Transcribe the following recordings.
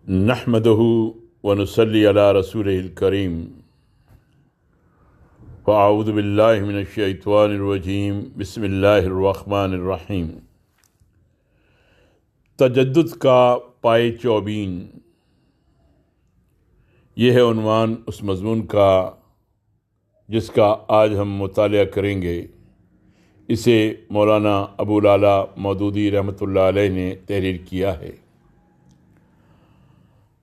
نحمده ونصلي على رسوله الكريم فأعوذ بالله من الشیطان الرجیم بسم اللہ الرحمن الرحیم۔ تجدد کا پائے چوبین، یہ ہے عنوان اس مضمون کا جس کا آج ہم مطالعہ کریں گے۔ اسے مولانا ابو لالا مودودی رحمۃ اللہ علیہ نے تحریر کیا ہے۔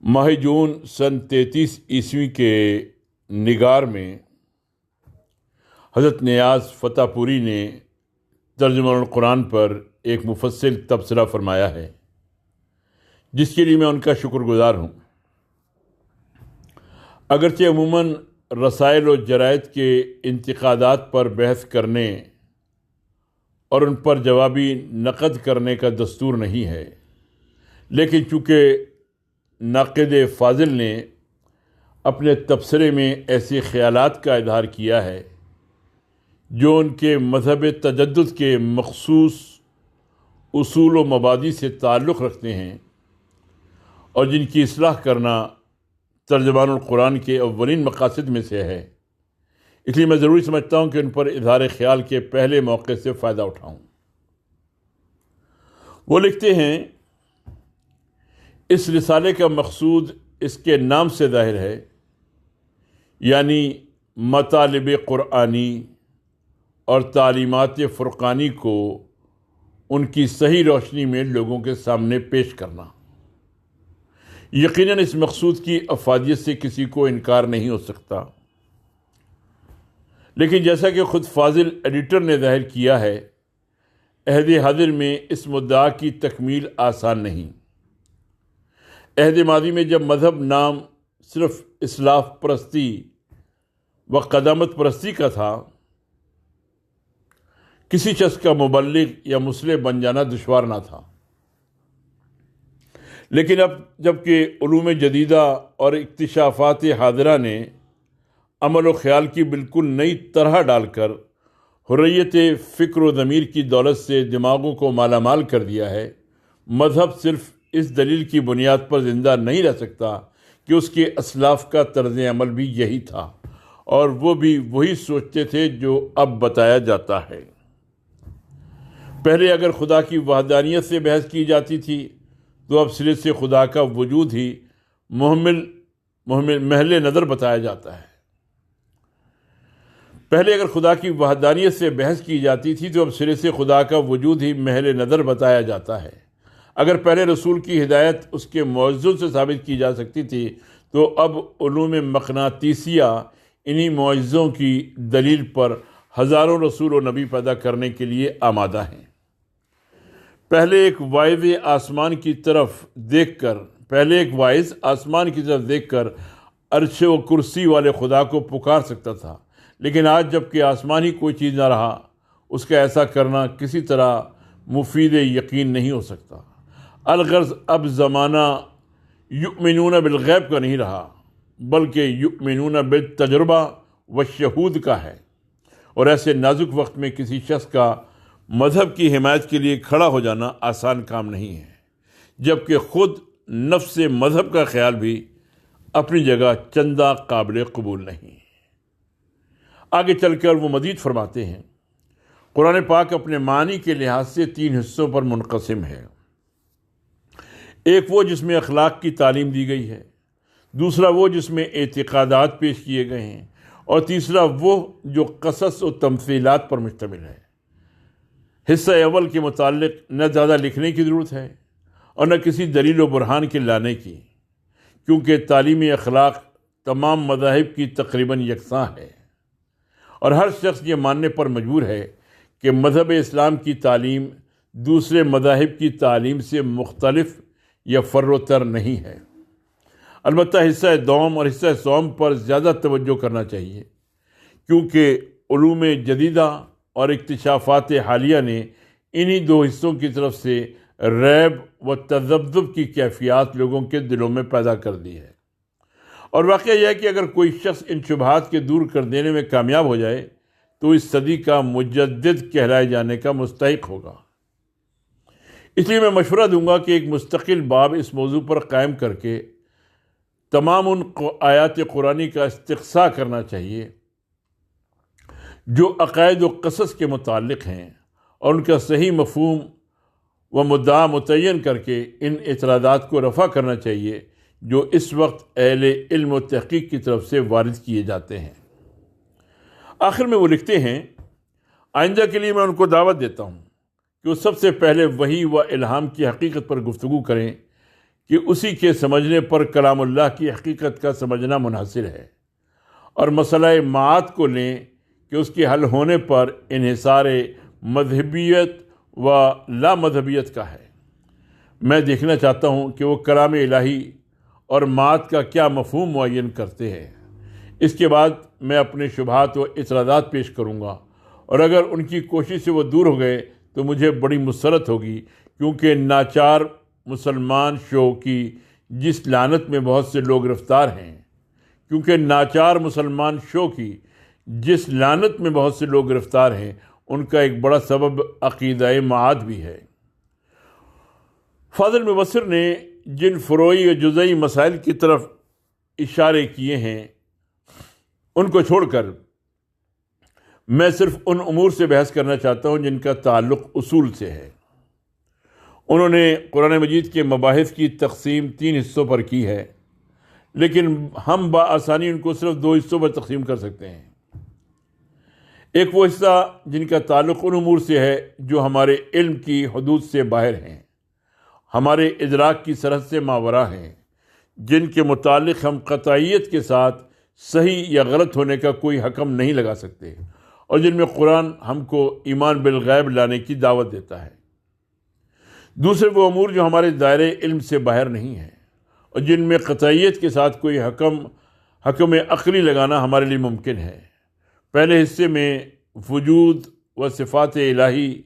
ماہ جون سن 33 عیسوی کے نگار میں حضرت نیاز فتح پوری نے ترجمہ القرآن پر ایک مفصل تبصرہ فرمایا ہے، جس کے لیے میں ان کا شکر گزار ہوں۔ اگرچہ عموماً رسائل و جرائد کے انتقادات پر بحث کرنے اور ان پر جوابی نقد کرنے کا دستور نہیں ہے، لیکن چونکہ ناقد فاضل نے اپنے تبصرے میں ایسے خیالات کا اظہار کیا ہے جو ان کے مذہب تجدد کے مخصوص اصول و مبادی سے تعلق رکھتے ہیں اور جن کی اصلاح کرنا ترجمان القرآن کے اولین مقاصد میں سے ہے، اس لیے میں ضروری سمجھتا ہوں کہ ان پر اظہار خیال کے پہلے موقع سے فائدہ اٹھاؤں۔ وہ لکھتے ہیں، اس رسالے کا مقصود اس کے نام سے ظاہر ہے، یعنی مطالب قرآنی اور تعلیمات فرقانی کو ان کی صحیح روشنی میں لوگوں کے سامنے پیش کرنا۔ یقیناً اس مقصود کی افادیت سے کسی کو انکار نہیں ہو سکتا، لیکن جیسا کہ خود فاضل ایڈیٹر نے ظاہر کیا ہے، عہد حاضر میں اس مدعا کی تکمیل آسان نہیں۔ عہد ماضی میں جب مذہب نام صرف اسلاف پرستی و قدامت پرستی کا تھا، کسی شخص کا مبلغ یا مصلح بن جانا دشوار نہ تھا، لیکن اب جب کہ علوم جدیدہ اور اکتشافات حاضرہ نے عمل و خیال کی بالکل نئی طرح ڈال کر حریت فکر و ضمیر کی دولت سے دماغوں کو مالا مال کر دیا ہے، مذہب صرف اس دلیل کی بنیاد پر زندہ نہیں رہ سکتا کہ اس کے اسلاف کا طرز عمل بھی یہی تھا اور وہ بھی وہی سوچتے تھے جو اب بتایا جاتا ہے۔ پہلے اگر خدا کی وحدانیت سے بحث کی جاتی تھی تو اب سرے سے خدا کا وجود ہی محل نظر بتایا جاتا ہے۔ پہلے اگر خدا کی وحدانیت سے بحث کی جاتی تھی تو اب سرے سے خدا کا وجود ہی محل نظر بتایا جاتا ہے۔ اگر پہلے رسول کی ہدایت اس کے معجزوں سے ثابت کی جا سکتی تھی تو اب علوم مقناطیسیہ انہی معجزوں کی دلیل پر ہزاروں رسول و نبی پیدا کرنے کے لیے آمادہ ہیں۔ پہلے ایک واعظ آسمان کی طرف دیکھ کر عرش و کرسی والے خدا کو پکار سکتا تھا، لیکن آج جب کہ آسمان ہی کوئی چیز نہ رہا، اس کا ایسا کرنا کسی طرح مفید یقین نہیں ہو سکتا۔ الغرض اب زمانہ یؤمنون بالغیب کا نہیں رہا، بلکہ یؤمنون بالتجربہ والشہود کا ہے، اور ایسے نازک وقت میں کسی شخص کا مذہب کی حمایت کے لیے کھڑا ہو جانا آسان کام نہیں ہے، جبکہ خود نفس مذہب کا خیال بھی اپنی جگہ چندہ قابل قبول نہیں۔ آگے چل کر وہ مزید فرماتے ہیں، قرآن پاک اپنے معنی کے لحاظ سے 3 حصوں پر منقسم ہے۔ ایک وہ جس میں اخلاق کی تعلیم دی گئی ہے، دوسرا وہ جس میں اعتقادات پیش کیے گئے ہیں، اور تیسرا وہ جو قصص و تمثیلات پر مشتمل ہے۔ حصہ اول کے متعلق نہ زیادہ لکھنے کی ضرورت ہے اور نہ کسی دلیل و برہان کے لانے کی، کیونکہ تعلیم اخلاق تمام مذاہب کی تقریباً یکساں ہے، اور ہر شخص یہ ماننے پر مجبور ہے کہ مذہب اسلام کی تعلیم دوسرے مذاہب کی تعلیم سے مختلف یا فروتر نہیں ہے۔ البتہ حصہ دوم اور حصہ سوم پر زیادہ توجہ کرنا چاہیے، کیونکہ علوم جدیدہ اور اکتشافات حالیہ نے انہی 2 حصوں کی طرف سے ریب و تذبذب کی کیفیات لوگوں کے دلوں میں پیدا کر دی ہے، اور واقعہ یہ ہے کہ اگر کوئی شخص ان شبہات کے دور کر دینے میں کامیاب ہو جائے تو اس صدی کا مجدد کہلائے جانے کا مستحق ہوگا۔ اس لیے میں مشورہ دوں گا کہ ایک مستقل باب اس موضوع پر قائم کر کے تمام ان آیات قرآنی کا استقصاء کرنا چاہیے جو عقائد و قصص کے متعلق ہیں، اور ان کا صحیح مفہوم و مدعا متعین کر کے ان اعتراضات کو رفع کرنا چاہیے جو اس وقت اہل علم و تحقیق کی طرف سے وارد کیے جاتے ہیں۔ آخر میں وہ لکھتے ہیں، آئندہ کے لیے میں ان کو دعوت دیتا ہوں کہ وہ سب سے پہلے وحی و الہام کی حقیقت پر گفتگو کریں کہ اسی کے سمجھنے پر کلام اللہ کی حقیقت کا سمجھنا منحصر ہے، اور مسئلہ معاد کو لیں کہ اس کے حل ہونے پر انحصار مذہبیت و لا مذہبیت کا ہے۔ میں دیکھنا چاہتا ہوں کہ وہ کلام الہی اور معاد کا کیا مفہوم معین کرتے ہیں۔ اس کے بعد میں اپنے شبہات و اعتراضات پیش کروں گا، اور اگر ان کی کوشش سے وہ دور ہو گئے تو مجھے بڑی مسرت ہوگی، کیونکہ ناچار مسلمان شو کی جس لعنت میں بہت سے لوگ گرفتار ہیں ان کا ایک بڑا سبب عقیدہ معاد بھی ہے۔ فاضل مبصر نے جن فروعی و جزئی مسائل کی طرف اشارے کیے ہیں ان کو چھوڑ کر میں صرف ان امور سے بحث کرنا چاہتا ہوں جن کا تعلق اصول سے ہے۔ انہوں نے قرآن مجید کے مباحث کی تقسیم 3 حصوں پر کی ہے، لیکن ہم بآسانی ان کو صرف 2 حصوں پر تقسیم کر سکتے ہیں۔ ایک وہ حصہ جن کا تعلق ان امور سے ہے جو ہمارے علم کی حدود سے باہر ہیں، ہمارے ادراک کی سرحد سے ماوراء ہیں، جن کے متعلق ہم قطعیت کے ساتھ صحیح یا غلط ہونے کا کوئی حکم نہیں لگا سکتے، اور جن میں قرآن ہم کو ایمان بالغیب لانے کی دعوت دیتا ہے۔ دوسرے وہ امور جو ہمارے دائرے علم سے باہر نہیں ہیں، اور جن میں قطعیت کے ساتھ کوئی حکم عقلی لگانا ہمارے لیے ممکن ہے۔ پہلے حصے میں وجود و صفات الہی،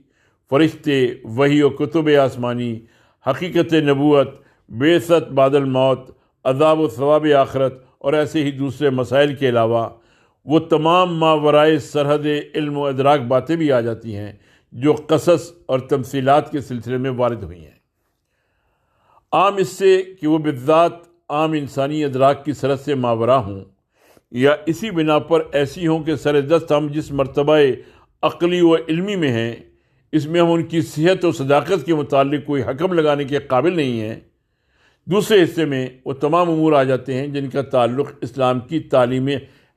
فرشتے، وحی و کتب آسمانی، حقیقت نبوت، بعثت بعد الموت، عذاب و ثواب آخرت اور ایسے ہی دوسرے مسائل کے علاوہ وہ تمام ماورائے سرحد علم و ادراک باتیں بھی آ جاتی ہیں جو قصص اور تمثیلات کے سلسلے میں وارد ہوئی ہیں۔ عام اس سے کہ وہ بالذات عام انسانی ادراک کی سرحد سے ماوراء ہوں، یا اسی بنا پر ایسی ہوں کہ سر دست ہم جس مرتبہ عقلی و علمی میں ہیں اس میں ہم ان کی صحت و صداقت کے متعلق کوئی حکم لگانے کے قابل نہیں ہیں۔ دوسرے حصے میں وہ تمام امور آ جاتے ہیں جن کا تعلق اسلام کی تعلیم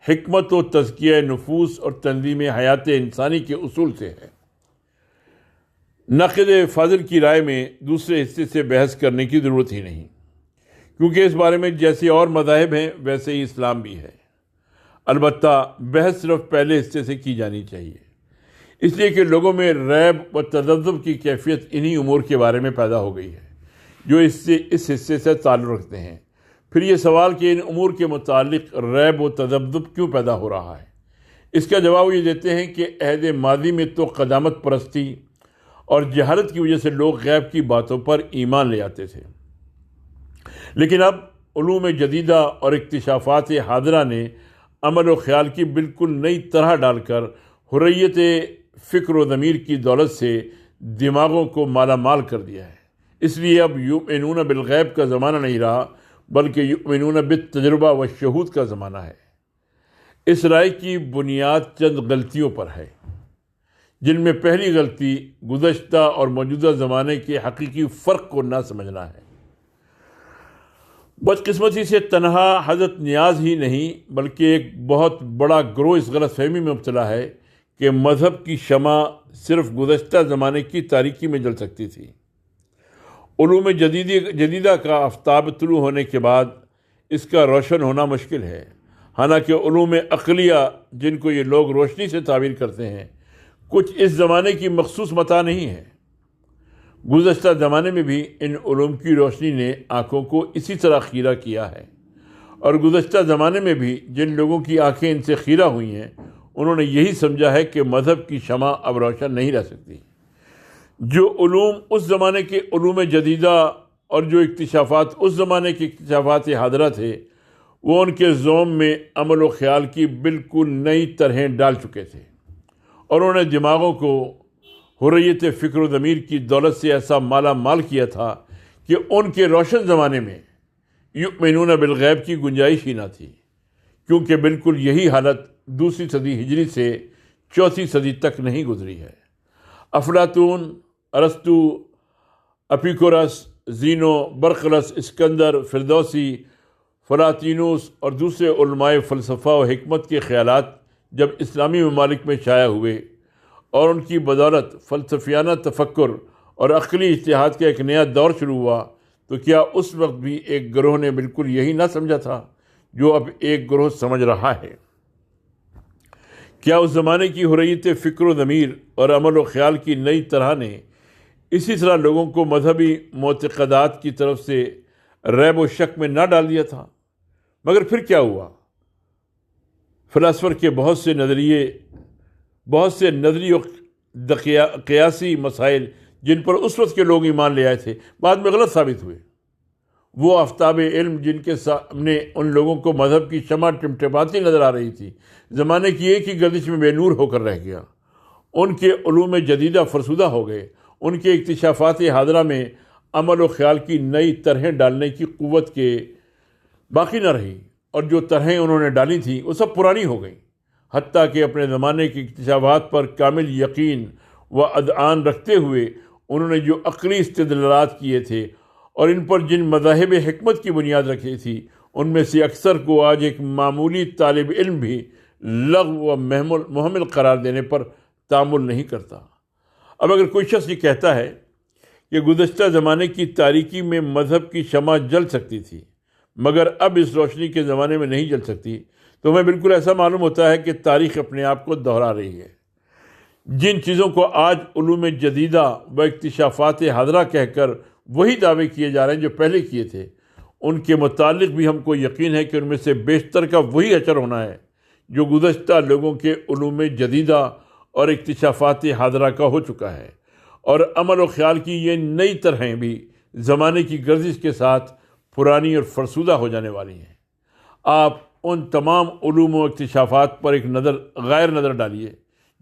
حکمت و تزکیہ نفوس اور تنظیم حیات انسانی کے اصول سے ہے۔ ناقد فاضل کی رائے میں دوسرے حصے سے بحث کرنے کی ضرورت ہی نہیں، کیونکہ اس بارے میں جیسے اور مذاہب ہیں ویسے ہی اسلام بھی ہے۔ البتہ بحث صرف پہلے حصے سے کی جانی چاہیے، اس لیے کہ لوگوں میں ریب و تذبذب کی کیفیت انہی امور کے بارے میں پیدا ہو گئی ہے جو اس حصے سے تعلق رکھتے ہیں۔ پھر یہ سوال کہ ان امور کے متعلق ریب و تذبذب کیوں پیدا ہو رہا ہے، اس کا جواب یہ دیتے ہیں کہ عہد ماضی میں تو قدامت پرستی اور جہالت کی وجہ سے لوگ غیب کی باتوں پر ایمان لے آتے تھے، لیکن اب علوم جدیدہ اور اکتشافات حاضرہ نے عمل و خیال کی بالکل نئی طرح ڈال کر حریت فکر و ضمیر کی دولت سے دماغوں کو مالا مال کر دیا ہے۔ اس لیے اب یؤمنون بالغیب کا زمانہ نہیں رہا، بلکہ یؤمنون بالتجربہ و شہود کا زمانہ ہے۔ اس رائے کی بنیاد چند غلطیوں پر ہے، جن میں پہلی غلطی گزشتہ اور موجودہ زمانے کے حقیقی فرق کو نہ سمجھنا ہے۔ بدقسمتی سے تنہا حضرت نیاز ہی نہیں بلکہ ایک بہت بڑا گروہ اس غلط فہمی میں مبتلا ہے کہ مذہب کی شمع صرف گزشتہ زمانے کی تاریکی میں جل سکتی تھی۔ علوم جدیدہ کا آفتاب طلوع ہونے کے بعد اس کا روشن ہونا مشکل ہے، حالانکہ علوم عقلیہ جن کو یہ لوگ روشنی سے تعبیر کرتے ہیں کچھ اس زمانے کی مخصوص متاع نہیں ہے۔ گزشتہ زمانے میں بھی ان علوم کی روشنی نے آنکھوں کو اسی طرح خیرہ کیا ہے، اور گزشتہ زمانے میں بھی جن لوگوں کی آنکھیں ان سے خیرہ ہوئی ہیں انہوں نے یہی سمجھا ہے کہ مذہب کی شمع اب روشن نہیں رہ سکتی۔ جو علوم اس زمانے کے علوم جدیدہ اور جو اکتشافات اس زمانے کے اکتشافات حاضرہ تھے وہ ان کے زوم میں عمل و خیال کی بالکل نئی طرحیں ڈال چکے تھے، اور انہوں نے دماغوں کو حریت فکر و ضمیر کی دولت سے ایسا مالا مال کیا تھا کہ ان کے روشن زمانے میں یؤمنون بالغیب کی گنجائش ہی نہ تھی، کیونکہ بالکل یہی حالت دوسری صدی ہجری سے چوتھی صدی تک نہیں گزری ہے۔ افلاطون، ارسطو، اپیکورس، زینو، برخلس، اسکندر، فردوسی، فلاطینوس اور دوسرے علماء فلسفہ و حکمت کے خیالات جب اسلامی ممالک میں شائع ہوئے اور ان کی بدولت فلسفیانہ تفکر اور عقلی اجتہاد کا ایک نیا دور شروع ہوا، تو کیا اس وقت بھی ایک گروہ نے بالکل یہی نہ سمجھا تھا جو اب ایک گروہ سمجھ رہا ہے؟ کیا اس زمانے کی حریت فکر و ضمیر اور عمل و خیال کی نئی طرح نے اسی طرح لوگوں کو مذہبی معتقدات کی طرف سے ریب و شک میں نہ ڈال دیا تھا؟ مگر پھر کیا ہوا؟ فلاسفر کے بہت سے نظری و قیاسی مسائل جن پر اس وقت کے لوگ ایمان لے آئے تھے بعد میں غلط ثابت ہوئے۔ وہ آفتاب علم جن کے سامنے ان لوگوں کو مذہب کی شمع ٹمٹماتی نظر آ رہی تھی، زمانے کی ایک ہی گردش میں بے نور ہو کر رہ گیا۔ ان کے علوم جدیدہ فرسودہ ہو گئے، ان کے اکتشافات حاضرہ میں عمل و خیال کی نئی طرحیں ڈالنے کی قوت کے باقی نہ رہی، اور جو طرحیں انہوں نے ڈالی تھیں وہ سب پرانی ہو گئیں، حتیٰ کہ اپنے زمانے کے اکتشافات پر کامل یقین و اذعان رکھتے ہوئے انہوں نے جو عقلی استدلالات کیے تھے اور ان پر جن مذاہب حکمت کی بنیاد رکھی تھی، ان میں سے اکثر کو آج ایک معمولی طالب علم بھی لغو و محمل قرار دینے پر تأمل نہیں کرتا۔ اب اگر کوئی شخص یہ کہتا ہے کہ گزشتہ زمانے کی تاریکی میں مذہب کی شمع جل سکتی تھی مگر اب اس روشنی کے زمانے میں نہیں جل سکتی، تو ہمیں بالکل ایسا معلوم ہوتا ہے کہ تاریخ اپنے آپ کو دہرا رہی ہے۔ جن چیزوں کو آج علوم جدیدہ و اکتشافات حاضرہ کہہ کر وہی دعوے کیے جا رہے ہیں جو پہلے کیے تھے، ان کے متعلق بھی ہم کو یقین ہے کہ ان میں سے بیشتر کا وہی اثر ہونا ہے جو گزشتہ لوگوں کے علوم جدیدہ اور اکتشافات حاضرہ کا ہو چکا ہے، اور عمل و خیال کی یہ نئی طرحیں بھی زمانے کی گردش کے ساتھ پرانی اور فرسودہ ہو جانے والی ہیں۔ آپ ان تمام علوم و اکتشافات پر ایک غیر نظر ڈالیے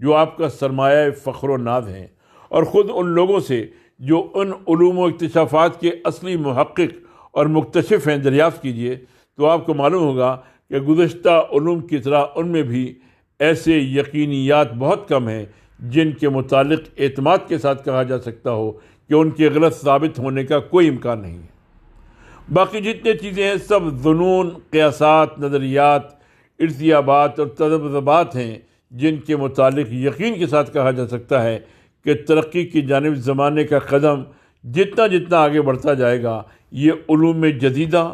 جو آپ کا سرمایہ فخر و ناز ہیں، اور خود ان لوگوں سے جو ان علوم و اکتشافات کے اصلی محقق اور مکتشف ہیں دریافت کیجئے، تو آپ کو معلوم ہوگا کہ گزشتہ علوم کی طرح ان میں بھی ایسے یقینیات بہت کم ہیں جن کے متعلق اعتماد کے ساتھ کہا جا سکتا ہو کہ ان کے غلط ثابت ہونے کا کوئی امکان نہیں ہے۔ باقی جتنے چیزیں ہیں سب ظنون، قیاسات، نظریات، ارتیابات اور تذبذبات ہیں جن کے متعلق یقین کے ساتھ کہا جا سکتا ہے کہ ترقی کی جانب زمانے کا قدم جتنا جتنا آگے بڑھتا جائے گا، یہ علوم جدیدہ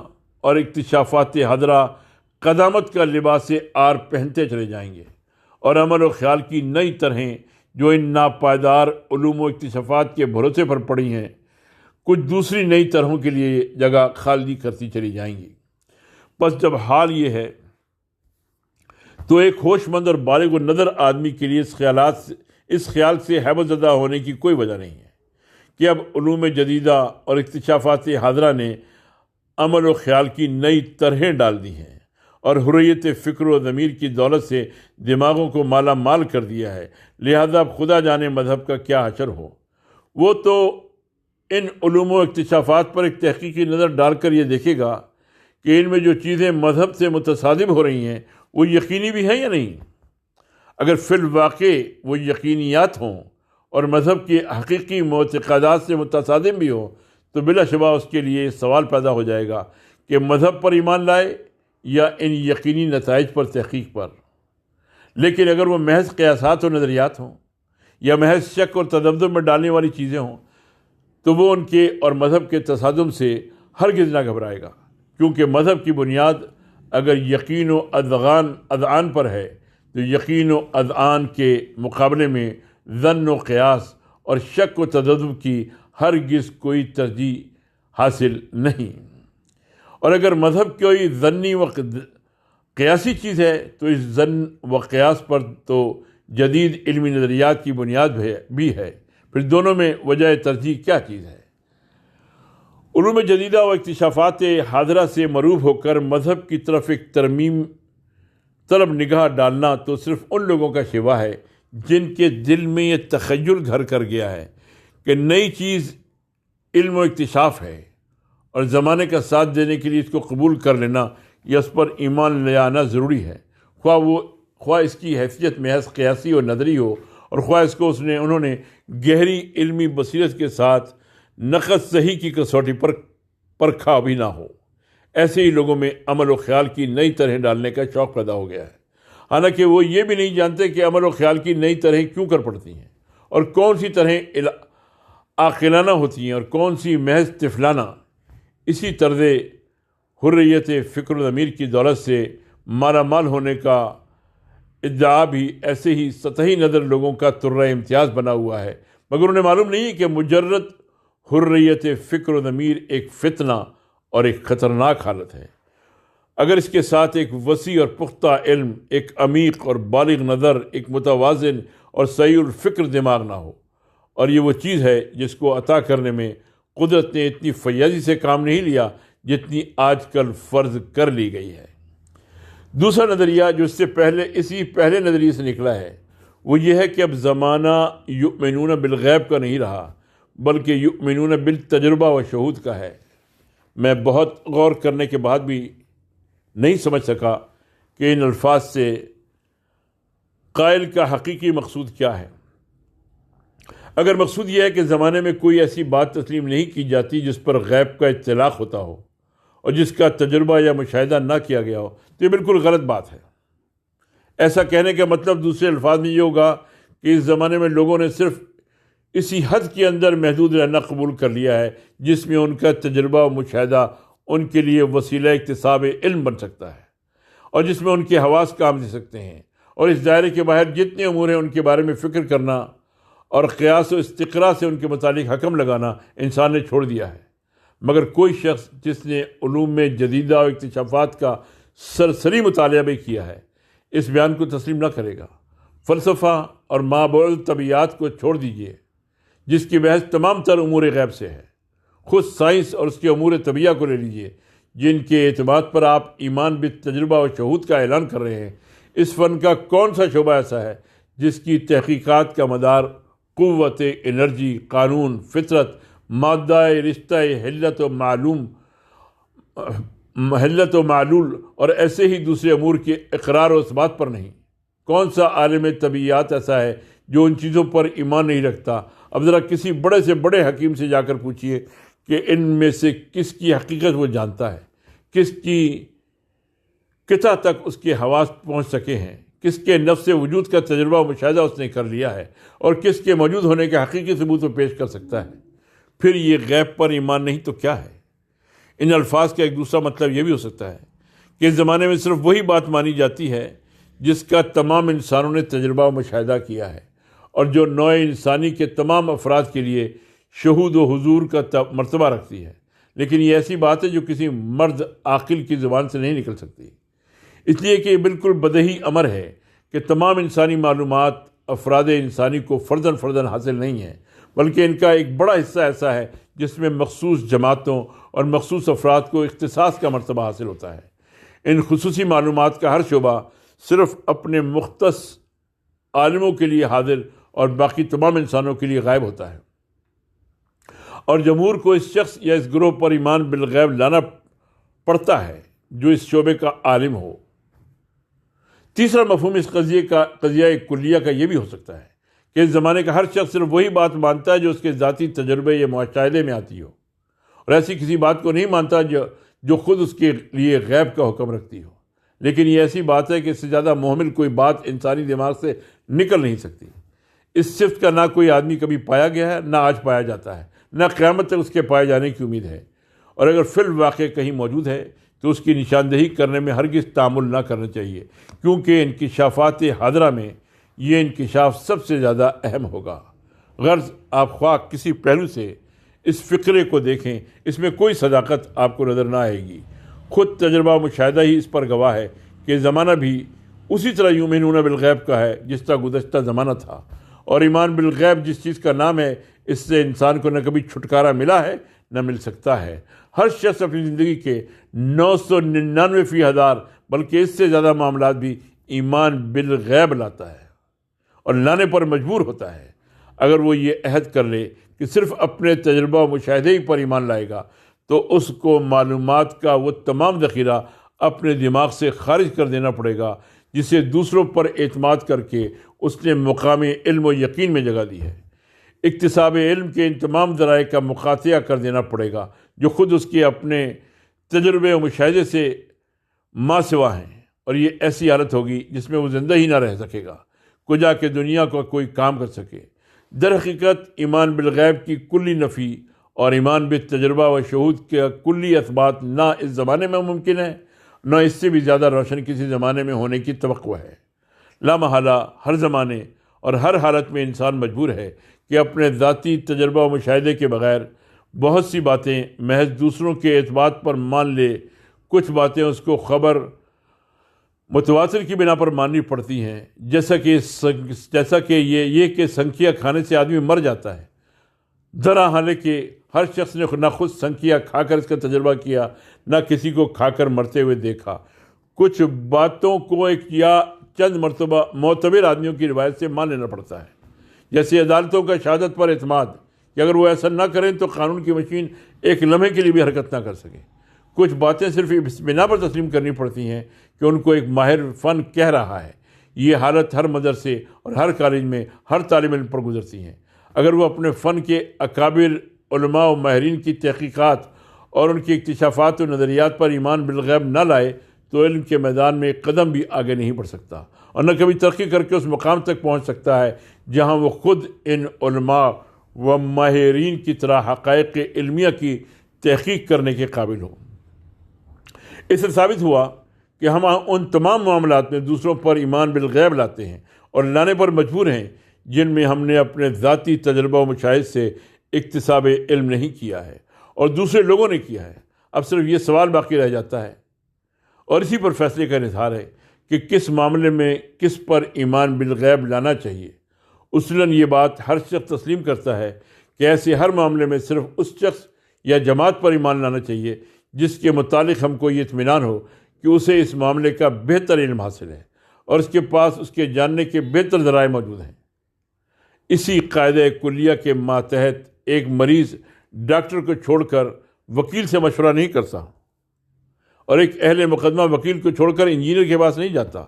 اور اکتشافات حاضرہ قدامت کا لباس عار پہنتے چلے جائیں گے، اور عمل و خیال کی نئی طرحیں جو ان ناپائیدار علوم و اکتشافات کے بھروسے پر پڑی ہیں کچھ دوسری نئی طرحوں کے لیے جگہ خالی کرتی چلی جائیں گی۔ بس جب حال یہ ہے تو ایک ہوش مند اور بالغ النظر آدمی کے لیے اس خیال سے حیبت زدہ ہونے کی کوئی وجہ نہیں ہے کہ اب علوم جدیدہ اور اکتشافات حاضرہ نے عمل و خیال کی نئی طرحیں ڈال دی ہیں اور حریت فکر و ضمیر کی دولت سے دماغوں کو مالا مال کر دیا ہے، لہذا اب خدا جانے مذہب کا کیا اثر ہو۔ وہ تو ان علوم و اکتشافات پر ایک تحقیقی نظر ڈال کر یہ دیکھے گا کہ ان میں جو چیزیں مذہب سے متصادم ہو رہی ہیں وہ یقینی بھی ہیں یا نہیں۔ اگر فی الواقع وہ یقینیات ہوں اور مذہب کی حقیقی معتقدات سے متصادم بھی ہوں، تو بلا شبہ اس کے لیے سوال پیدا ہو جائے گا کہ مذہب پر ایمان لائے یا ان یقینی نتائج پر تحقیق پر۔ لیکن اگر وہ محض قیاسات و نظریات ہوں یا محض شک اور تذبذب میں ڈالنے والی چیزیں ہوں، تو وہ ان کے اور مذہب کے تصادم سے ہرگز نہ گھبرائے گا، کیونکہ مذہب کی بنیاد اگر یقین و اذعان پر ہے تو یقین و اذعان کے مقابلے میں ظن و قیاس اور شک و تذبذب کی ہرگز کوئی ترجیح حاصل نہیں۔ اور اگر مذہب کوئی ظنی و قیاسی چیز ہے تو اس ظن و قیاس پر تو جدید علمی نظریات کی بنیاد بھی ہے، پھر دونوں میں وجہ ترجیح کیا چیز ہے؟ علوم جدیدہ و اکتشافات حاضرہ سے مروب ہو کر مذہب کی طرف ایک ترمیم طلب نگاہ ڈالنا تو صرف ان لوگوں کا شیوا ہے جن کے دل میں یہ تخیل گھر کر گیا ہے کہ نئی چیز علم و اکتشاف ہے اور زمانے کا ساتھ دینے کے لیے اس کو قبول کر لینا یا اس پر ایمان لے آنا ضروری ہے، خواہ اس کی حیثیت محض قیاسی اور نظری ہو، اور خواہ اس کو انہوں نے گہری علمی بصیرت کے ساتھ نقد صحیح کی کسوٹی پر پرکھا بھی نہ ہو۔ ایسے ہی لوگوں میں عمل و خیال کی نئی طرح ڈالنے کا شوق پیدا ہو گیا ہے، حالانکہ وہ یہ بھی نہیں جانتے کہ عمل و خیال کی نئی طرح کیوں کر پڑتی ہیں اور کون سی طرح عاقلانہ ہوتی ہیں اور کون سی محض طفلانہ۔ اسی طرز حریت فکر و ضمیر کی دولت سے مالا مال ہونے کا ادعا بھی ایسے ہی سطحی نظر لوگوں کا طرہ امتیاز بنا ہوا ہے، مگر انہیں معلوم نہیں کہ مجرد حریت فکر و ضمیر ایک فتنہ اور ایک خطرناک حالت ہے۔ اگر اس کے ساتھ ایک وسیع اور پختہ علم، ایک عمیق اور بالغ نظر، ایک متوازن اور صحیح الفکر دماغ نہ ہو، اور یہ وہ چیز ہے جس کو عطا کرنے میں قدرت نے اتنی فیاضی سے کام نہیں لیا جتنی آج کل فرض کر لی گئی ہے۔ دوسرا نظریہ جو اسی پہلے نظریے سے نکلا ہے وہ یہ ہے کہ اب زمانہ یؤمنون بالغیب کا نہیں رہا بلکہ یؤمنون بالتجربہ و شہود کا ہے۔ میں بہت غور کرنے کے بعد بھی نہیں سمجھ سکا کہ ان الفاظ سے قائل کا حقیقی مقصود کیا ہے۔ اگر مقصود یہ ہے کہ زمانے میں کوئی ایسی بات تسلیم نہیں کی جاتی جس پر غیب کا اطلاق ہوتا ہو اور جس کا تجربہ یا مشاہدہ نہ کیا گیا ہو، تو یہ بالکل غلط بات ہے۔ ایسا کہنے کا مطلب دوسرے الفاظ میں یہ ہوگا کہ اس زمانے میں لوگوں نے صرف اسی حد کے اندر محدود رہنا قبول کر لیا ہے جس میں ان کا تجربہ و مشاہدہ ان کے لیے وسیلہ اکتساب علم بن سکتا ہے، اور جس میں ان کے حواس کام دے سکتے ہیں، اور اس دائرے کے باہر جتنے امور ہیں ان کے بارے میں فکر کرنا اور قیاس و استقراء سے ان کے متعلق حکم لگانا انسان نے چھوڑ دیا ہے۔ مگر کوئی شخص جس نے علوم میں جدیدہ و اکتشافات کا سرسری مطالعہ بھی کیا ہے اس بیان کو تسلیم نہ کرے گا۔ فلسفہ اور مابعد طبیعیات کو چھوڑ دیجیے جس کی بحث تمام تر امور غیب سے ہے۔ خود سائنس اور اس کے امور طبیعہ کو لے لیجیے جن کے اعتماد پر آپ ایمان بالتجربہ و شہود کا اعلان کر رہے ہیں۔ اس فن کا کون سا شعبہ ایسا ہے جس کی تحقیقات کا مدار قوت، انرجی، قانون، فطرت، مادہ، رشتہ، حلت و معلول اور ایسے ہی دوسرے امور کے اقرار و اثبات پر نہیں؟ کون سا عالم طبیعیات ایسا ہے جو ان چیزوں پر ایمان نہیں رکھتا؟ اب ذرا کسی بڑے سے بڑے حکیم سے جا کر پوچھئے کہ ان میں سے کس کی حقیقت وہ جانتا ہے، کس کی کتنا تک اس کے حواس پہنچ سکے ہیں، کس کے نفس وجود کا تجربہ و مشاہدہ اس نے کر لیا ہے، اور کس کے موجود ہونے کے حقیقی ثبوت وہ پیش کر سکتا ہے۔ پھر یہ غیب پر ایمان نہیں تو کیا ہے؟ ان الفاظ کا ایک دوسرا مطلب یہ بھی ہو سکتا ہے کہ اس زمانے میں صرف وہی بات مانی جاتی ہے جس کا تمام انسانوں نے تجربہ و مشاہدہ کیا ہے، اور جو نوع انسانی کے تمام افراد کے لیے شہود و حضور کا مرتبہ رکھتی ہے۔ لیکن یہ ایسی بات ہے جو کسی مرد عاقل کی زبان سے نہیں نکل سکتی، اس لیے کہ یہ بالکل بدیہی امر ہے کہ تمام انسانی معلومات افراد انسانی کو فرداً حاصل نہیں ہیں، بلکہ ان کا ایک بڑا حصہ ایسا ہے جس میں مخصوص جماعتوں اور مخصوص افراد کو اختصاص کا مرتبہ حاصل ہوتا ہے۔ ان خصوصی معلومات کا ہر شعبہ صرف اپنے مختص عالموں کے لیے حاضر اور باقی تمام انسانوں کے لیے غائب ہوتا ہے، اور جمہور کو اس شخص یا اس گروہ پر ایمان بالغیب لانا پڑتا ہے جو اس شعبے کا عالم ہو۔ تیسرا مفہوم اس قضیہ کلیہ کا یہ بھی ہو سکتا ہے کہ اس زمانے کا ہر شخص صرف وہی بات مانتا ہے جو اس کے ذاتی تجربے یا مشاہدے میں آتی ہو، اور ایسی کسی بات کو نہیں مانتا جو خود اس کے لیے غیب کا حکم رکھتی ہو۔ لیکن یہ ایسی بات ہے کہ اس سے زیادہ محمل کوئی بات انسانی دماغ سے نکل نہیں سکتی۔ اس صفت کا نہ کوئی آدمی کبھی پایا گیا ہے، نہ آج پایا جاتا ہے، نہ قیامت تک اس کے پائے جانے کی امید ہے، اور اگر فی الواقع کہیں موجود ہے تو اس کی نشاندہی کرنے میں ہرگز تعامل نہ کرنا چاہیے، کیونکہ انکشافات حاضرہ میں یہ انکشاف سب سے زیادہ اہم ہوگا۔ غرض آپ خواہ کسی پہلو سے اس فقرے کو دیکھیں، اس میں کوئی صداقت آپ کو نظر نہ آئے گی۔ خود تجربہ و مشاہدہ ہی اس پر گواہ ہے کہ زمانہ بھی اسی طرح یؤمنون بالغیب کا ہے جس طرح گزشتہ زمانہ تھا، اور ایمان بالغیب جس چیز کا نام ہے اس سے انسان کو نہ کبھی چھٹکارا ملا ہے نہ مل سکتا ہے۔ ہر شخص اپنی زندگی کے 999 بلکہ اس سے زیادہ معاملات بھی ایمان بالغیب لاتا ہے، اور لانے پر مجبور ہوتا ہے۔ اگر وہ یہ عہد کر لے کہ صرف اپنے تجربہ و مشاہدے ہی پر ایمان لائے گا تو اس کو معلومات کا وہ تمام ذخیرہ اپنے دماغ سے خارج کر دینا پڑے گا جسے دوسروں پر اعتماد کر کے اس نے مقام علم و یقین میں جگہ دی ہے۔ اکتساب علم کے ان تمام ذرائع کا مقاطعہ کر دینا پڑے گا جو خود اس کے اپنے تجربے و مشاہدے سے ماں سوا ہیں، اور یہ ایسی حالت ہوگی جس میں وہ زندہ ہی نہ رہ سکے گا، کجا کہ دنیا کا کوئی کام کر سکے۔ در حقیقت ایمان بالغیب کی کلی نفی اور ایمان بالتجربہ و شہود کا کلی اثبات نہ اس زمانے میں ممکن ہے، نہ اس سے بھی زیادہ روشن کسی زمانے میں ہونے کی توقع ہے۔ لا محالہ ہر زمانے اور ہر حالت میں انسان مجبور ہے کہ اپنے ذاتی تجربہ و مشاہدے کے بغیر بہت سی باتیں محض دوسروں کے اعتبار پر مان لے۔ کچھ باتیں اس کو خبر متواتر کی بنا پر ماننی پڑتی ہیں، جیسا کہ یہ کہ سنکھیا کھانے سے آدمی مر جاتا ہے، ذرا حالانکہ ہر شخص نے نہ خود سنکھیا کھا کر اس کا تجربہ کیا، نہ کسی کو کھا کر مرتے ہوئے دیکھا۔ کچھ باتوں کو ایک یا چند مرتبہ معتبر آدمیوں کی روایت سے مان لینا پڑتا ہے، جیسے عدالتوں کا شہادت پر اعتماد کہ اگر وہ ایسا نہ کریں تو قانون کی مشین ایک لمحے کے لیے بھی حرکت نہ کر سکے۔ کچھ باتیں صرف اس بنا پر تسلیم کرنی پڑتی ہیں کہ ان کو ایک ماہر فن کہہ رہا ہے۔ یہ حالت ہر مدرسے اور ہر کالج میں ہر طالب علم پر گزرتی ہیں۔ اگر وہ اپنے فن کے اکابر علماء و ماہرین کی تحقیقات اور ان کی اکتشافات و نظریات پر ایمان بالغیب نہ لائے تو علم کے میدان میں ایک قدم بھی آگے نہیں بڑھ سکتا، اور نہ کبھی ترقی کر کے اس مقام تک پہنچ سکتا ہے جہاں وہ خود ان علماء و ماہرین کی طرح حقائق علمیہ کی تحقیق کرنے کے قابل ہو۔ اس سے ثابت ہوا کہ ہم ان تمام معاملات میں دوسروں پر ایمان بالغیب لاتے ہیں اور لانے پر مجبور ہیں جن میں ہم نے اپنے ذاتی تجربہ و مشاہد سے اکتساب علم نہیں کیا ہے اور دوسرے لوگوں نے کیا ہے۔ اب صرف یہ سوال باقی رہ جاتا ہے اور اسی پر فیصلے کا اظہار ہے کہ کس معاملے میں کس پر ایمان بالغیب لانا چاہیے۔ اصولاً یہ بات ہر شخص تسلیم کرتا ہے کہ ایسے ہر معاملے میں صرف اس شخص یا جماعت پر ایمان لانا چاہیے جس کے متعلق ہم کو یہ اطمینان ہو کہ اسے اس معاملے کا بہتر علم حاصل ہے اور اس کے پاس اس کے جاننے کے بہتر ذرائع موجود ہیں۔ اسی قاعدہ کلیہ کے ماتحت ایک مریض ڈاکٹر کو چھوڑ کر وکیل سے مشورہ نہیں کرتا، اور ایک اہل مقدمہ وکیل کو چھوڑ کر انجینئر کے پاس نہیں جاتا،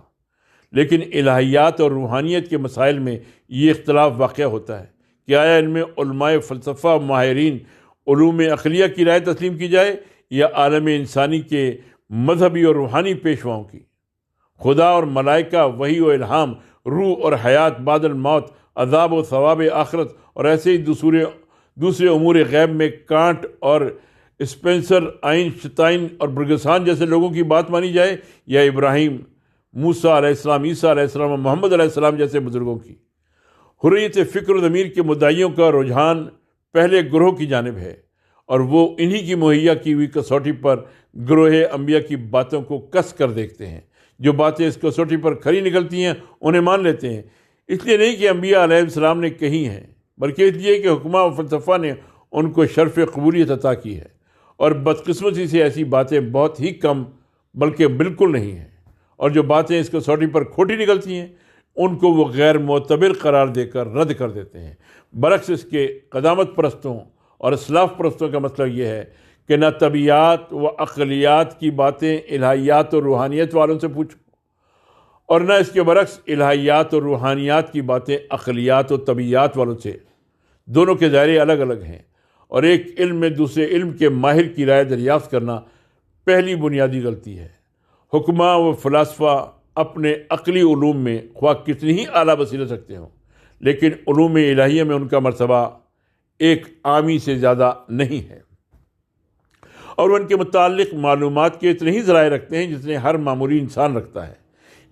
لیکن الہیات اور روحانیت کے مسائل میں یہ اختلاف واقع ہوتا ہے کہ آیا ان میں علماء فلسفہ ماہرین علوم عقلیہ کی رائے تسلیم کی جائے یا عالم انسانی کے مذہبی اور روحانی پیشواؤں کی۔ خدا اور ملائکہ، وحی و الہام، روح اور حیات بعد الموت، عذاب و ثواب آخرت اور ایسے ہی دوسرے امور غیب میں کانٹ اور اسپینسر، آئنشٹائن اور برگسان جیسے لوگوں کی بات مانی جائے یا ابراہیم، موسیٰ علیہ السلام، عیسیٰ علیہ السلام اور محمد علیہ السلام جیسے بزرگوں کی۔ حریت فکر و ضمیر کے مدعیوں کا رجحان پہلے گروہ کی جانب ہے، اور وہ انہی کی مہیا کی ہوئی کسوٹی پر گروہ انبیاء کی باتوں کو کس کر دیکھتے ہیں۔ جو باتیں اس کسوٹی پر کھری نکلتی ہیں انہیں مان لیتے ہیں، اس لیے نہیں کہ انبیاء علیہ السلام نے کہی ہیں، بلکہ اس لیے کہ حکماء و فلسفہ نے ان کو شرف قبولیت عطا کی ہے، اور بدقسمتی سے ایسی باتیں بہت ہی کم بلکہ بالکل نہیں ہیں، اور جو باتیں اس کسوٹی پر کھوٹی نکلتی ہیں ان کو وہ غیر معتبر قرار دے کر رد کر دیتے ہیں۔ برعکس اس کے قدامت پرستوں اور اسلاف پرستوں کا مطلب یہ ہے کہ نہ طبیعیات و عقلیات کی باتیں الہیات اور روحانیت والوں سے پوچھو، اور نہ اس کے برعکس الہیات اور روحانیات کی باتیں عقلیات و طبیعیات والوں سے۔ دونوں کے دائرے الگ الگ ہیں، اور ایک علم میں دوسرے علم کے ماہر کی رائے دریافت کرنا پہلی بنیادی غلطی ہے۔ حکماء و فلاسفہ اپنے عقلی علوم میں خواہ کتنی ہی اعلیٰ بصیرت رکھتے ہوں، لیکن علوم الہیہ میں ان کا مرتبہ ایک عامی سے زیادہ نہیں ہے، اور وہ ان کے متعلق معلومات کے اتنے ہی ذرائع رکھتے ہیں جتنے ہر معمولی انسان رکھتا ہے۔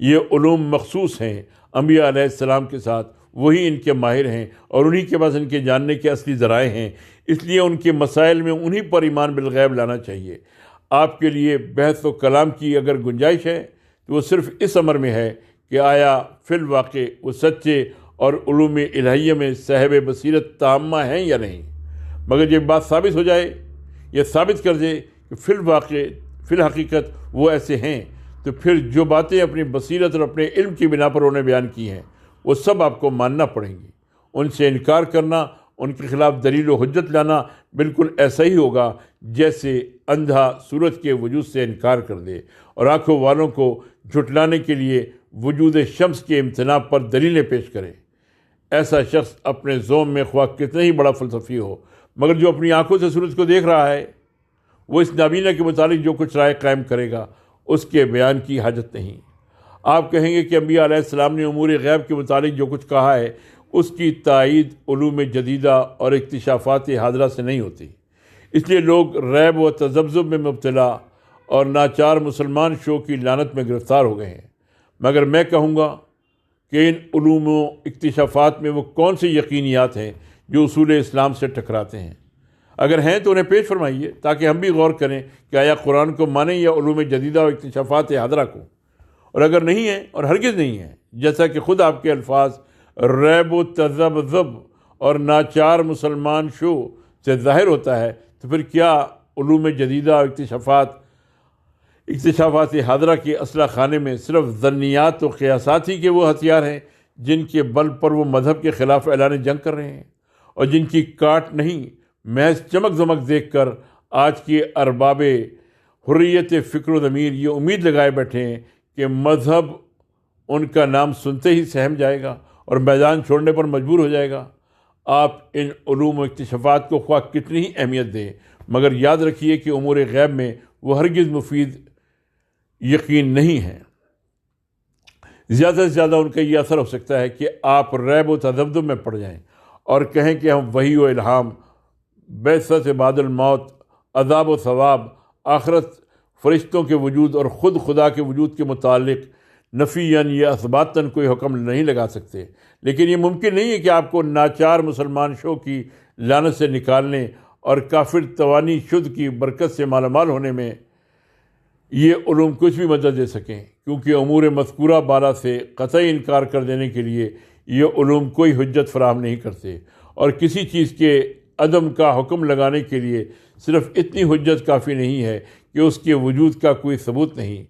یہ علوم مخصوص ہیں انبیاء علیہ السلام کے ساتھ، وہی ان کے ماہر ہیں اور انہی کے پاس ان کے جاننے کے اصلی ذرائع ہیں، اس لیے ان کے مسائل میں انہی پر ایمان بالغیب لانا چاہیے۔ آپ کے لیے بحث و کلام کی اگر گنجائش ہے تو وہ صرف اس امر میں ہے کہ آیا فی الواقع وہ سچے اور علوم الہیہ میں صاحب بصیرت تامہ ہیں یا نہیں۔ مگر جب بات ثابت ہو جائے یا ثابت کر دے کہ فی الحقیقت وہ ایسے ہیں، تو پھر جو باتیں اپنی بصیرت اور اپنے علم کی بنا پر انہوں نے بیان کی ہیں وہ سب آپ کو ماننا پڑیں گی۔ ان سے انکار کرنا، ان کے خلاف دلیل و حجت لانا بالکل ایسا ہی ہوگا جیسے اندھا سورج کے وجود سے انکار کر دے اور آنکھوں والوں کو جھٹلانے کے لیے وجود شمس کے امتناع پر دلیلیں پیش کرے۔ ایسا شخص اپنے ذوم میں خواہ کتنا ہی بڑا فلسفی ہو، مگر جو اپنی آنکھوں سے سورج کو دیکھ رہا ہے، وہ اس نابینا کے متعلق جو کچھ رائے قائم کرے گا اس کے بیان کی حاجت نہیں۔ آپ کہیں گے کہ انبیاء علیہ السلام نے امور غیب کے متعلق جو کچھ کہا ہے اس کی تائید علوم جدیدہ اور اکتشافات حاضرہ سے نہیں ہوتی، اس لیے لوگ ریب و تذبذب میں مبتلا اور ناچار مسلمان شو کی لعنت میں گرفتار ہو گئے ہیں۔ مگر میں کہوں گا کہ ان علوم و اکتشافات میں وہ کون سے یقینیات ہیں جو اصول اسلام سے ٹکراتے ہیں؟ اگر ہیں تو انہیں پیش فرمائیے تاکہ ہم بھی غور کریں کہ آیا قرآن کو مانیں یا علوم جدیدہ اور اکتشافات حاضرہ کو۔ اور اگر نہیں ہیں اور ہرگز نہیں ہیں، جیسا کہ خود آپ کے الفاظ ریب و تذبذب اور ناچار مسلمان شو سے ظاہر ہوتا ہے، تو پھر کیا علوم جدیدہ اور اکتشافات حاضرہ کے اسلحہ خانے میں صرف ظنیات و قیاسات ہی کے وہ ہتھیار ہیں جن کے بل پر وہ مذہب کے خلاف اعلان جنگ کر رہے ہیں، اور جن کی کاٹ نہیں محض چمک دمک دیکھ کر آج کے ارباب حریت فکر و ضمیر یہ امید لگائے بیٹھے ہیں کہ مذہب ان کا نام سنتے ہی سہم جائے گا اور میدان چھوڑنے پر مجبور ہو جائے گا؟ آپ ان علوم و اکتشافات کو خواہ کتنی ہی اہمیت دیں، مگر یاد رکھیے کہ امور غیب میں وہ ہرگز مفید یقین نہیں ہے۔ زیادہ سے زیادہ ان کا یہ اثر ہو سکتا ہے کہ آپ ریب و تذبذب میں پڑ جائیں اور کہیں کہ ہم وحی و الہام، بعثت بعد الموت، عذاب و ثواب، آخرت، فرشتوں کے وجود اور خود خدا کے وجود کے متعلق نفیاً یا اثباتاً کوئی حکم نہیں لگا سکتے۔ لیکن یہ ممکن نہیں ہے کہ آپ کو ناچار مسلمان شو کی لعنت سے نکالنے اور کافر توانی شد کی برکت سے مالا مال ہونے میں یہ علوم کچھ بھی مدد دے سکیں، کیونکہ امور مذکورہ بالا سے قطعی انکار کر دینے کے لیے یہ علوم کوئی حجت فراہم نہیں کرتے، اور کسی چیز کے عدم کا حکم لگانے کے لیے صرف اتنی حجت کافی نہیں ہے کہ اس کے وجود کا کوئی ثبوت نہیں۔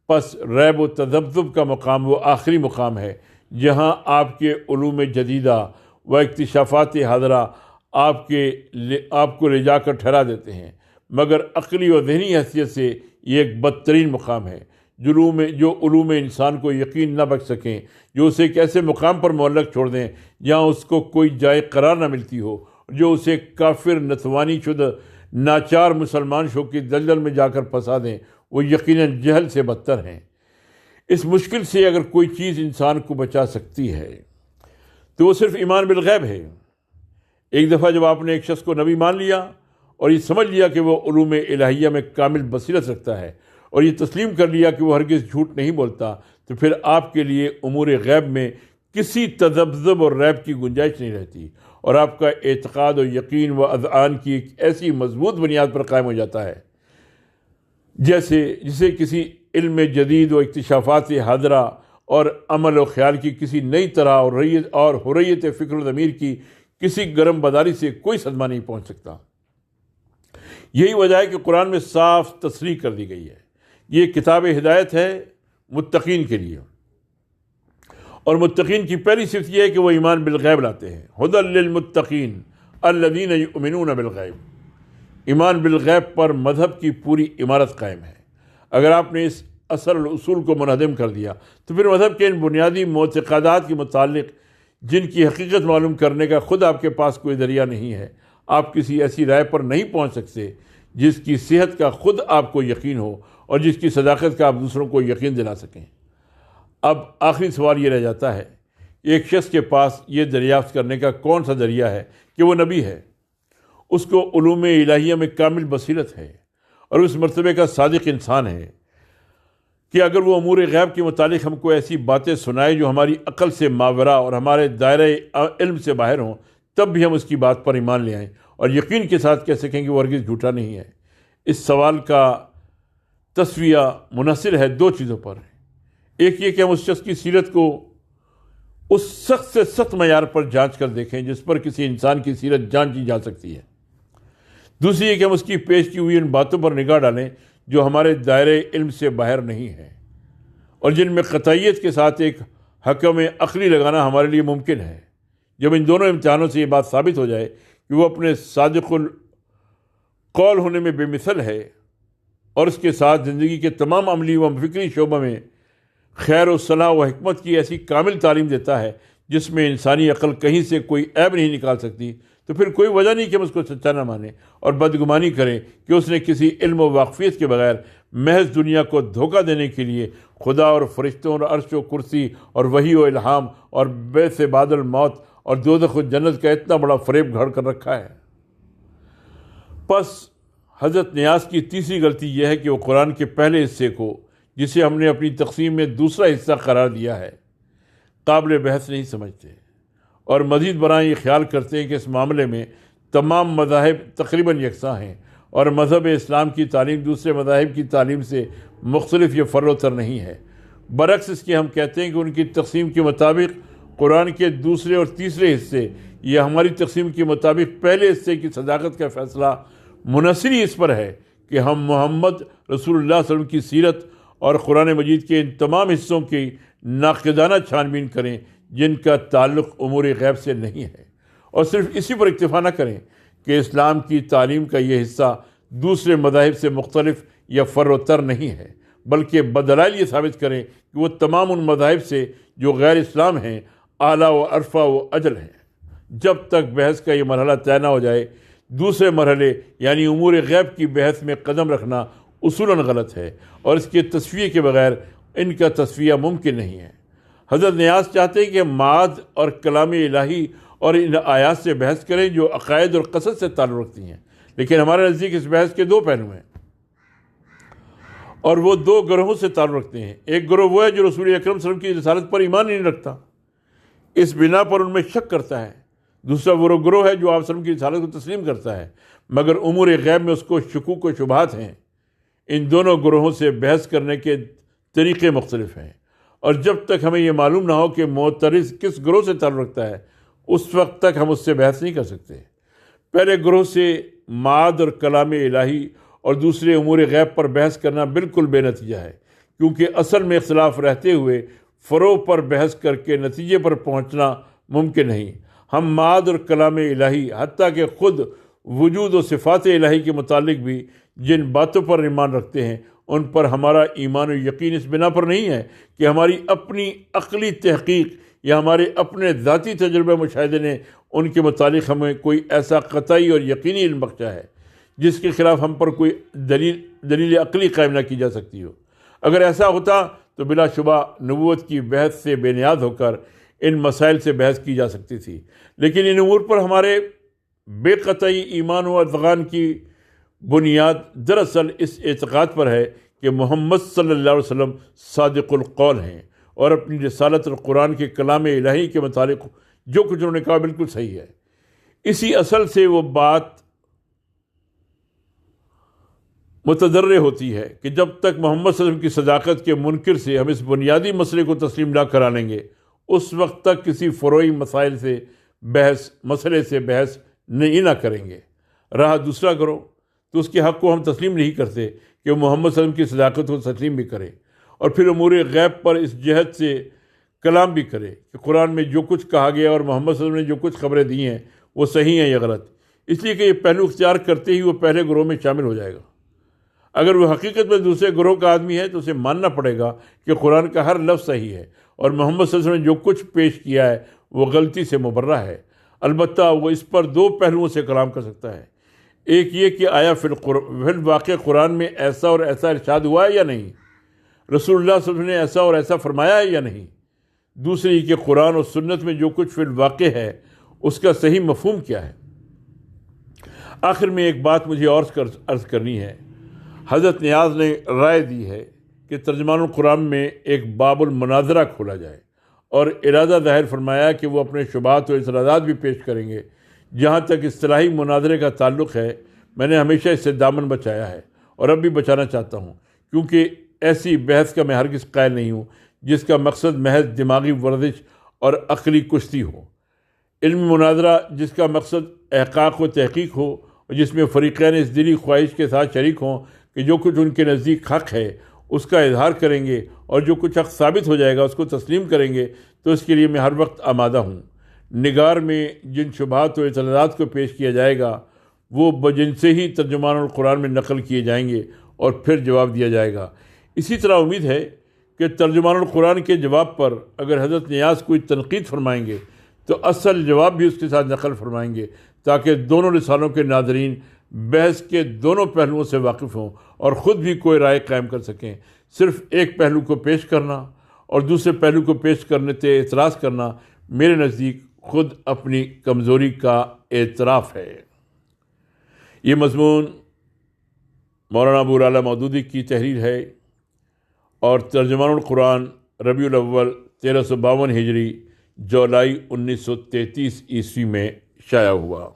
پس ریب و تذبذب کا مقام وہ آخری مقام ہے جہاں آپ کے علوم جدیدہ و اکتشافات حاضرہ آپ کو لے جا کر ٹھہرا دیتے ہیں، مگر عقلی و ذہنی حیثیت سے یہ ایک بدترین مقام ہے۔ جو علوم انسان کو یقین نہ بخش سکیں، جو اسے ایک ایسے مقام پر معلق چھوڑ دیں جہاں اس کو کوئی جائے قرار نہ ملتی ہو، جو اسے کافر نتوانی شدہ ناچار مسلمان شو کی دلدل میں جا کر پھنسا دیں، وہ یقیناً جہل سے بدتر ہیں۔ اس مشکل سے اگر کوئی چیز انسان کو بچا سکتی ہے تو وہ صرف ایمان بالغیب ہے۔ ایک دفعہ جب آپ نے ایک شخص کو نبی مان لیا اور یہ سمجھ لیا کہ وہ علوم الہیہ میں کامل بصیرت رکھتا ہے، اور یہ تسلیم کر لیا کہ وہ ہرگز جھوٹ نہیں بولتا، تو پھر آپ کے لیے امور غیب میں کسی تذبذب اور ریب کی گنجائش نہیں رہتی، اور آپ کا اعتقاد و یقین و اذعان کی ایک ایسی مضبوط بنیاد پر قائم ہو جاتا ہے جسے کسی علم جدید و اکتشافات حاضرہ اور عمل و خیال کی کسی نئی طرح اور حریت فکر و ضمیر کی کسی گرم بداری سے کوئی صدمہ نہیں پہنچ سکتا۔ یہی وجہ ہے کہ قرآن میں صاف تصریح کر دی گئی ہے، یہ کتاب ہدایت ہے متقین کے لیے، اور متقین کی پہلی صفت یہ ہے کہ وہ ایمان بالغیب لاتے ہیں۔ ھدی للمتقین الذین یؤمنون بالغیب۔ ایمان بالغیب پر مذہب کی پوری عمارت قائم ہے۔ اگر آپ نے اس اصل اصول کو منہدم کر دیا تو پھر مذہب کے ان بنیادی معتقدات کے متعلق جن کی حقیقت معلوم کرنے کا خود آپ کے پاس کوئی ذریعہ نہیں ہے، آپ کسی ایسی رائے پر نہیں پہنچ سکتے جس کی صحت کا خود آپ کو یقین ہو اور جس کی صداقت کا آپ دوسروں کو یقین دلا سکیں۔ اب آخری سوال یہ رہ جاتا ہے، ایک شخص کے پاس یہ دریافت کرنے کا کون سا ذریعہ ہے کہ وہ نبی ہے، اس کو علوم الہیہ میں کامل بصیرت ہے اور اس مرتبے کا صادق انسان ہے کہ اگر وہ امور غیب کے متعلق ہم کو ایسی باتیں سنائے جو ہماری عقل سے ماورا اور ہمارے دائرۂ علم سے باہر ہوں، تب بھی ہم اس کی بات پر ایمان لے آئیں اور یقین کے ساتھ کہہ سکیں کہ وہ ہرگز جھوٹا نہیں ہے۔ اس سوال کا تسویہ منحصر ہے دو چیزوں پر۔ ایک یہ کہ ہم اس شخص کی سیرت کو اس سخت سے سخت معیار پر جانچ کر دیکھیں جس پر کسی انسان کی سیرت جانچی جا سکتی ہے۔ دوسری یہ کہ ہم اس کی پیش کی ہوئی ان باتوں پر نگاہ ڈالیں جو ہمارے دائرۂ علم سے باہر نہیں ہیں اور جن میں قطعیت کے ساتھ ایک حکم عقلی لگانا ہمارے لیے ممکن ہے۔ جب ان دونوں امتحانوں سے یہ بات ثابت ہو جائے کہ وہ اپنے صادق القول ہونے میں بے مثل ہے اور اس کے ساتھ زندگی کے تمام عملی و فکری شعبوں میں خیر و صلاح و حکمت کی ایسی کامل تعلیم دیتا ہے جس میں انسانی عقل کہیں سے کوئی عیب نہیں نکال سکتی، تو پھر کوئی وجہ نہیں کہ ہم اس کو سچا نہ مانیں اور بدگمانی کریں کہ اس نے کسی علم و واقفیت کے بغیر محض دنیا کو دھوکہ دینے کے لیے خدا اور فرشتوں اور عرش و کرسی اور وحی و الہام اور بعث بعد الموت اور دوزخ و جنت کا اتنا بڑا فریب گھڑ کر رکھا ہے۔ پس حضرت نیاز کی تیسری غلطی یہ ہے کہ وہ قرآن کے پہلے حصے کو، جسے ہم نے اپنی تقسیم میں دوسرا حصہ قرار دیا ہے، قابل بحث نہیں سمجھتے، اور مزید برآں یہ خیال کرتے ہیں کہ اس معاملے میں تمام مذاہب تقریباً یکساں ہیں اور مذہب اسلام کی تعلیم دوسرے مذاہب کی تعلیم سے مختلف یا فرع نہیں ہے۔ برعکس اس کے ہم کہتے ہیں کہ ان کی تقسیم کے مطابق قرآن کے دوسرے اور تیسرے حصے یا ہماری تقسیم کے مطابق پہلے حصے کی صداقت کا فیصلہ منحصر اس پر ہے کہ ہم محمد رسول اللہ صلی اللہ علیہ وسلم کی سیرت اور قرآن مجید کے ان تمام حصوں کی ناقدانہ چھان بین کریں جن کا تعلق امور غیب سے نہیں ہے، اور صرف اسی پر اکتفا نہ کریں کہ اسلام کی تعلیم کا یہ حصہ دوسرے مذاہب سے مختلف یا فرع نہیں ہے، بلکہ بدلائل یہ ثابت کریں کہ وہ تمام ان مذاہب سے جو غیر اسلام ہیں اعلیٰ و ارفع و اجل ہیں۔ جب تک بحث کا یہ مرحلہ طے نہ ہو جائے، دوسرے مرحلے یعنی امور غیب کی بحث میں قدم رکھنا اصولاً غلط ہے، اور اس کے تصفیے کے بغیر ان کا تصفیہ ممکن نہیں ہے۔ حضرت نیاز چاہتے ہیں کہ معاد اور کلام الہی اور ان آیات سے بحث کریں جو عقائد اور قصص سے تعلق رکھتی ہیں، لیکن ہمارے نزدیک اس بحث کے دو پہلو ہیں اور وہ دو گروہوں سے تعلق رکھتے ہیں۔ ایک گروہ وہ ہے جو رسول اکرم صلی اللہ علیہ وسلم کی رسالت پر ایمان نہیں رکھتا، اس بنا پر ان میں شک کرتا ہے۔ دوسرا وہ گروہ ہے جو آپ صلی اللہ علیہ وسلم کی رسالت کو تسلیم کرتا ہے مگر امور غیب میں اس کو شکوک و شبہات ہیں۔ ان دونوں گروہوں سے بحث کرنے کے طریقے مختلف ہیں، اور جب تک ہمیں یہ معلوم نہ ہو کہ معترض کس گروہ سے تعلق رکھتا ہے اس وقت تک ہم اس سے بحث نہیں کر سکتے۔ پہلے گروہ سے معاد اور کلام الہی اور دوسرے امور غیب پر بحث کرنا بالکل بے نتیجہ ہے، کیونکہ اصل میں اختلاف رہتے ہوئے فروع پر بحث کر کے نتیجے پر پہنچنا ممکن نہیں۔ ہم معاد اور کلام الہی حتیٰ کہ خود وجود و صفات الہی کے متعلق بھی جن باتوں پر ایمان رکھتے ہیں ان پر ہمارا ایمان و یقین اس بنا پر نہیں ہے کہ ہماری اپنی عقلی تحقیق یا ہمارے اپنے ذاتی تجربہ مشاہدے نے ان کے متعلق ہمیں کوئی ایسا قطعی اور یقینی علم بخشا ہے جس کے خلاف ہم پر کوئی دلیل عقلی قائم نہ کی جا سکتی ہو۔ اگر ایسا ہوتا تو بلا شبہ نبوت کی بحث سے بے نیاز ہو کر ان مسائل سے بحث کی جا سکتی تھی، لیکن ان امور پر ہمارے بے قطعی ایمان و ادغان کی بنیاد دراصل اس اعتقاد پر ہے کہ محمد صلی اللہ علیہ وسلم صادق القول ہیں اور اپنی رسالت اور قرآن کے کلام الہی کے متعلق جو کچھ انہوں نے کہا بالکل صحیح ہے۔ اسی اصل سے وہ بات متضرر ہوتی ہے کہ جب تک محمد صلی اللہ علیہ وسلم کی صداقت کے منکر سے ہم اس بنیادی مسئلے کو تسلیم نہ کرا لیں گے اس وقت تک کسی فروعی مسئلے سے بحث نہیں نہ کریں گے۔ رہا دوسرا گروہ تو اس کے حق کو ہم تسلیم نہیں کرتے کہ وہ محمد صلی اللہ علیہ وسلم کی صداقت کو تسلیم بھی کرے اور پھر امور غیب پر اس جہت سے کلام بھی کرے کہ قرآن میں جو کچھ کہا گیا اور محمد صلی اللہ علیہ وسلم نے جو کچھ خبریں دی ہیں وہ صحیح ہیں یا غلط، اس لیے کہ یہ پہلو اختیار کرتے ہی وہ پہلے گروہ میں شامل ہو جائے گا۔ اگر وہ حقیقت میں دوسرے گروہ کا آدمی ہے تو اسے ماننا پڑے گا کہ قرآن کا ہر لفظ صحیح ہے اور محمد صلی اللہ علیہ وسلم نے جو کچھ پیش کیا ہے وہ غلطی سے مبرہ ہے۔ البتہ وہ اس پر دو پہلوؤں سے کلام کر سکتا ہے، ایک یہ کہ آیا فی الواقع قرآن میں ایسا اور ایسا ارشاد ہوا ہے یا نہیں، رسول اللہ صلی اللہ علیہ وسلم نے ایسا اور ایسا فرمایا ہے یا نہیں، دوسری کہ قرآن اور سنت میں جو کچھ فی الواقع ہے اس کا صحیح مفہوم کیا ہے۔ آخر میں ایک بات مجھے اور عرض کرنی ہے۔ حضرت نیاز نے رائے دی ہے کہ ترجمان القرآن میں ایک باب المناظرہ کھولا جائے اور ارادہ ظاہر فرمایا کہ وہ اپنے شبہات و اعتراضات بھی پیش کریں گے۔ جہاں تک اصطلاحی مناظرے کا تعلق ہے میں نے ہمیشہ اس سے دامن بچایا ہے اور اب بھی بچانا چاہتا ہوں، کیونکہ ایسی بحث کا میں ہرگز قائل نہیں ہوں جس کا مقصد محض دماغی ورزش اور عقلی کشتی ہو۔ علمی مناظرہ جس کا مقصد احقاق و تحقیق ہو اور جس میں فریقین اس دلی خواہش کے ساتھ شریک ہوں کہ جو کچھ ان کے نزدیک حق ہے اس کا اظہار کریں گے اور جو کچھ حق ثابت ہو جائے گا اس کو تسلیم کریں گے، تو اس کے لیے میں ہر وقت آمادہ ہوں۔ نگار میں جن شبہات و اطلاعات کو پیش کیا جائے گا وہ بجن سے ہی ترجمان القرآن میں نقل کیے جائیں گے اور پھر جواب دیا جائے گا۔ اسی طرح امید ہے کہ ترجمان القرآن کے جواب پر اگر حضرت نیاز کوئی تنقید فرمائیں گے تو اصل جواب بھی اس کے ساتھ نقل فرمائیں گے، تاکہ دونوں رسالوں کے ناظرین بحث کے دونوں پہلوؤں سے واقف ہوں اور خود بھی کوئی رائے قائم کر سکیں۔ صرف ایک پہلو کو پیش کرنا اور دوسرے پہلو کو پیش کرنے سے اعتراض کرنا میرے نزدیک خود اپنی کمزوری کا اعتراف ہے۔ یہ مضمون مولانا ابو اعلیٰ مودودی کی تحریر ہے اور ترجمان القرآن ربیع الاول 1352 ہجری جولائی 1933 عیسوی میں شائع ہوا۔